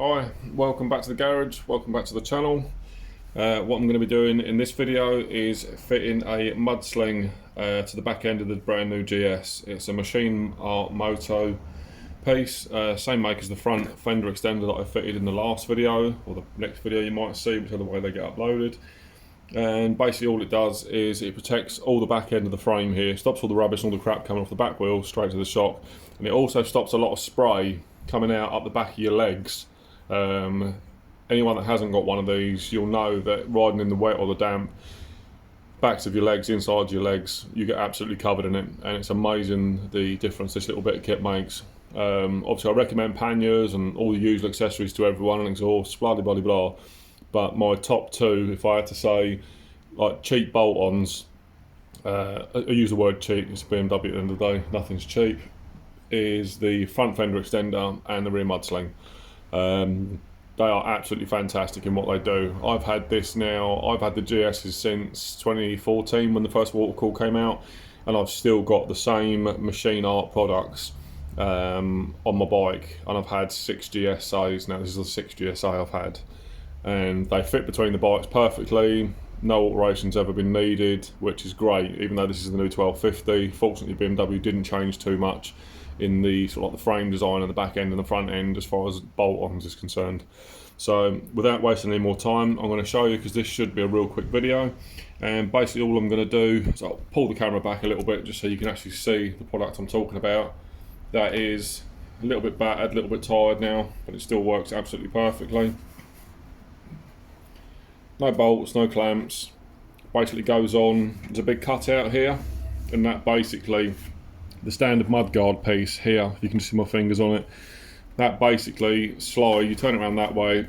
Hi, welcome back to the garage, welcome back to the channel. What I'm going to be doing in this video is fitting a mudsling to the back end of the brand new GS. It's a Machine Art Moto piece, same make as the front fender extender that I fitted in the last video, or the next video you might see, whichever way they get uploaded. And basically all it does is it protects all the back end of the frame here, stops all the rubbish and all the crap coming off the back wheel straight to the shock, and it also stops a lot of spray coming out up the back of your legs. Anyone that hasn't got one of these, you'll know that riding in the wet or the damp, backs of your legs, inside your legs, you get absolutely covered in it, and it's amazing the difference this little bit of kit makes. Obviously I recommend panniers and all the usual accessories to everyone, and exhausts, blah blah blah blah, but my top two, if I had to say, like cheap bolt-ons, I use the word cheap, it's BMW at the end of the day, nothing's cheap, is the front fender extender and the rear mudsling. They are absolutely fantastic in what they do. I've had this now, I've had the GS's since 2014 when the first watercool came out, and I've still got the same Machine Art products on my bike, and I've had 6 Gsa's now. This is the 6th Gsa I've had, and they fit between the bikes perfectly. No alterations ever been needed, which is great, even though this is the new 1250. Fortunately BMW didn't change too much in the sort of like the frame design and the back end and the front end as far as bolt-ons is concerned. So without wasting any more time, I'm going to show you, because this should be a real quick video, and basically all I'm going to do is I'll pull the camera back a little bit just so you can actually see the product I'm talking about. That is a little bit battered, a little bit tired now, but it still works absolutely perfectly. No bolts, no clamps, basically goes on, there's a big cutout here, and that basically, the standard mudguard piece here, you can see my fingers on it, that basically slide, you turn it around that way,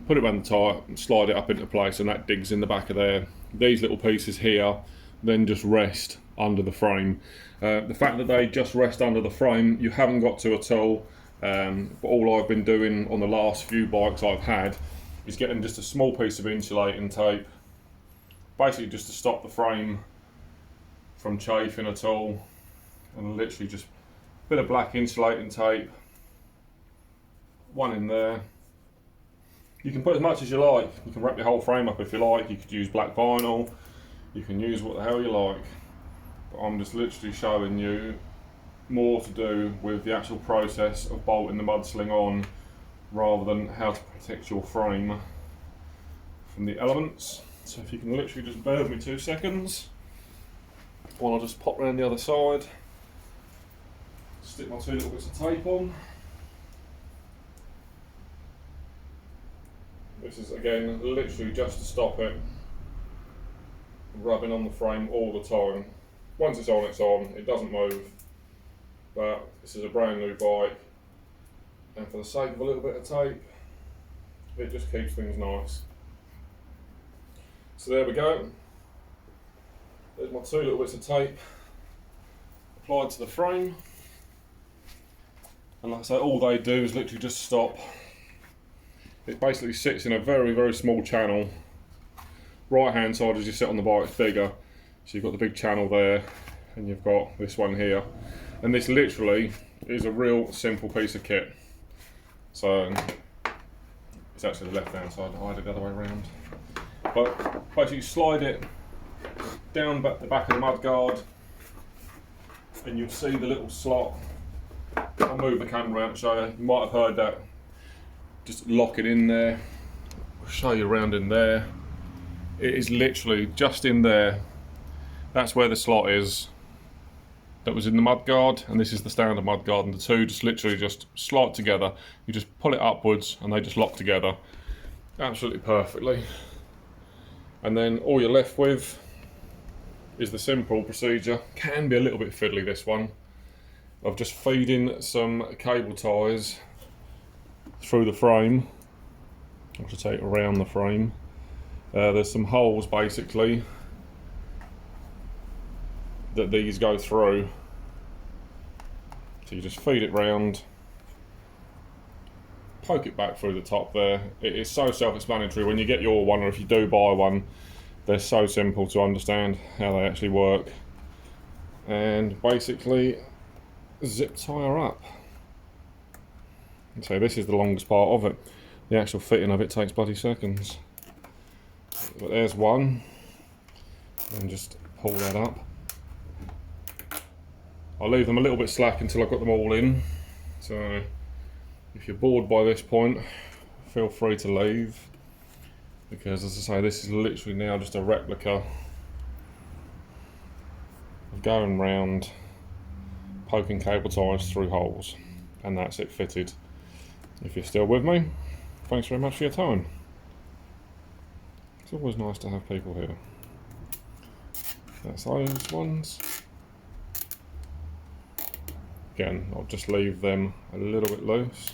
put it around the tyre, slide it up into place, and that digs in the back of there. These little pieces here then just rest under the frame. The fact that they just rest under the frame, you haven't got to at all, but all I've been doing on the last few bikes I've had is getting just a small piece of insulating tape, basically just to stop the frame from chafing at all, and literally just a bit of black insulating tape, one in there. You can put as much as you like, you can wrap your whole frame up if you like, you could use black vinyl, you can use what the hell you like, but I'm just literally showing you more to do with the actual process of bolting the mudsling on, rather than how to protect your frame from the elements. So if you can literally just bear with me 2 seconds while I just pop around the other side, stick my 2 little bits of tape on. This is again literally just to stop it rubbing on the frame all the time. Once it's on, it doesn't move, but this is a brand new bike, and for the sake of a little bit of tape, it just keeps things nice. So there we go, there's my 2 little bits of tape applied to the frame, and like I say, all they do is literally just stop. It basically sits in a very, very small channel. Right hand side as you sit on the bike is bigger, so you've got the big channel there, and you've got this one here, and this literally is a real simple piece of kit. So it's actually the left hand side, I had it the other way around, but basically slide it down the back of the mudguard, and you'll see the little slot. I'll move the camera around to show you. You might have heard that. Just lock it in there. I'll show you around in there. It is literally just in there. That's where the slot is. That was in the mudguard, and this is the standard mudguard, and the two just literally just slide together. You just pull it upwards and they just lock together absolutely perfectly. And then all you're left with is the simple procedure. Can be a little bit fiddly, this one, of just feeding some cable ties through the frame. I'll just take it around the frame. There's some holes basically that these go through, so you just feed it round, poke it back through the top there. It is so self-explanatory when you get your one, or if you do buy one, they're so simple to understand how they actually work. And basically zip tie her up. So this is the longest part of it. The actual fitting of it takes bloody seconds. But there's one, and just pull that up. I'll leave them a little bit slack until I've got them all in. So if you're bored by this point, feel free to leave, because as I say, this is literally now just a replica of going round poking cable ties through holes, and that's it fitted. If you're still with me, thanks very much for your time. It's always nice to have people here. That's those ones. Again, I'll just leave them a little bit loose.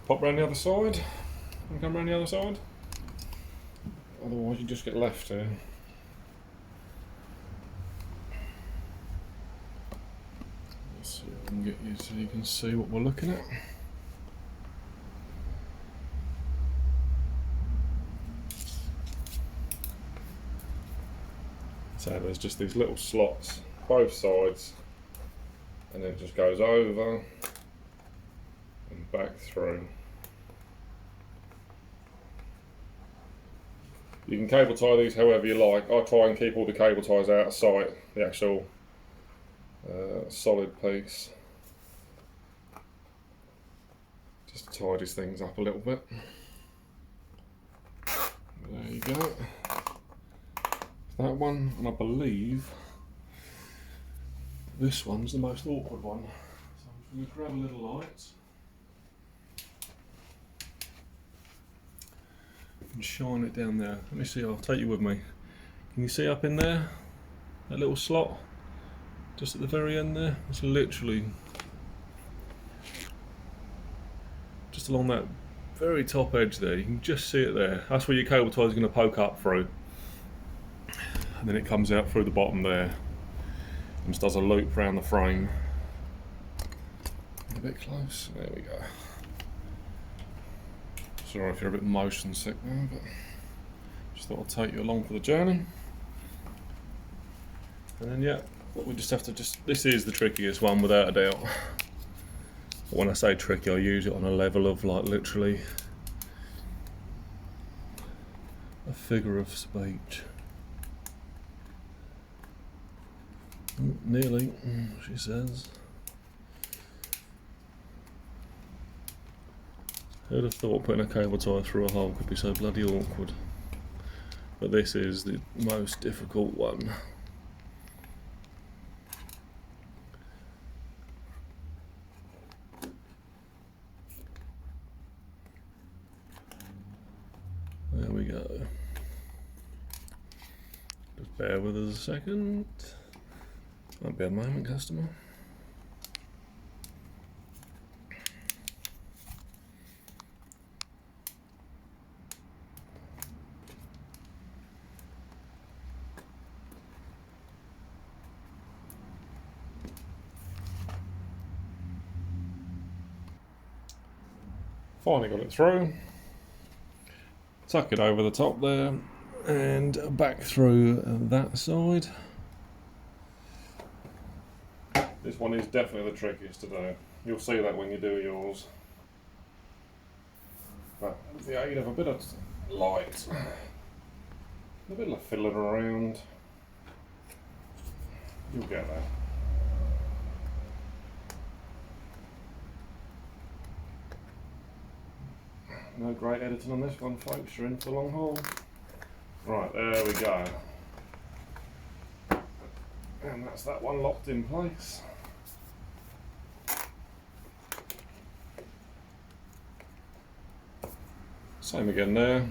Pop round the other side, and come round the other side. Otherwise you just get left here. Let's see if I can get you so you can see what we're looking at. So there's just these little slots, both sides, and then it just goes over and back through. You can cable tie these however you like. I try and keep all the cable ties out of sight, the actual solid piece. Just tidies things up a little bit. There you go. That one, and I believe this one's the most awkward one. So I'm just going to grab a little light and shine it down there. Let me see, I'll take you with me. Can you see up in there? That little slot? Just at the very end there? It's literally just along that very top edge there. You can just see it there. That's where your cable tie is going to poke up through. And then it comes out through the bottom there and just does a loop around the frame. A bit close, there we go. Sorry if you're a bit motion sick there, but just thought I'd take you along for the journey. And then yeah, we just have to this is the trickiest one without a doubt. But when I say tricky, I use it on a level of like literally a figure of speech. Nearly, she says. Who'd have thought putting a cable tie through a hole could be so bloody awkward? But this is the most difficult one. There we go. Just bear with us a second. Might be a moment, customer. Finally got it through. Tuck it over the top there and back through that side. This one is definitely the trickiest to do. You'll see that when you do yours. But with the aid of a bit of light, a bit of fiddling around, you'll get there. No great editing on this one, folks. You're in for the long haul. Right, there we go. And that's that one locked in place. Same again there.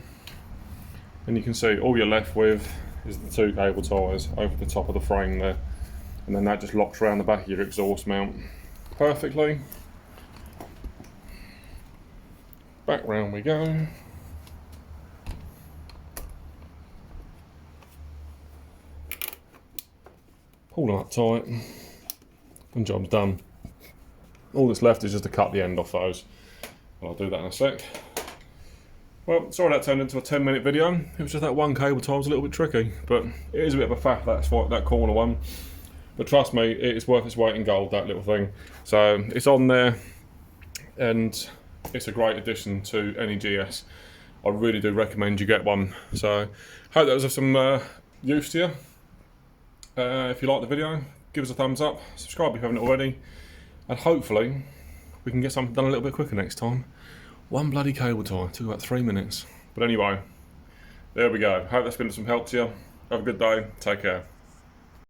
And you can see all you're left with is the two cable ties over the top of the frame there. And then that just locks around the back of your exhaust mount perfectly. Back round we go. Pull them up tight, and job's done. All that's left is just to cut the end off those. I'll do that in a sec. Well, sorry that turned into a 10-minute video. It was just that one cable tie was a little bit tricky, but it is a bit of a faff, that corner one. But trust me, it is worth its weight in gold, that little thing. So it's on there, and it's a great addition to any GS. I really do recommend you get one. So hope that was of some use to you. If you like the video, give us a thumbs up, subscribe if you haven't already, and hopefully we can get something done a little bit quicker next time. One bloody cable tie, took about 3 minutes. But anyway, there we go. Hope that's been some help to you. Have a good day, take care.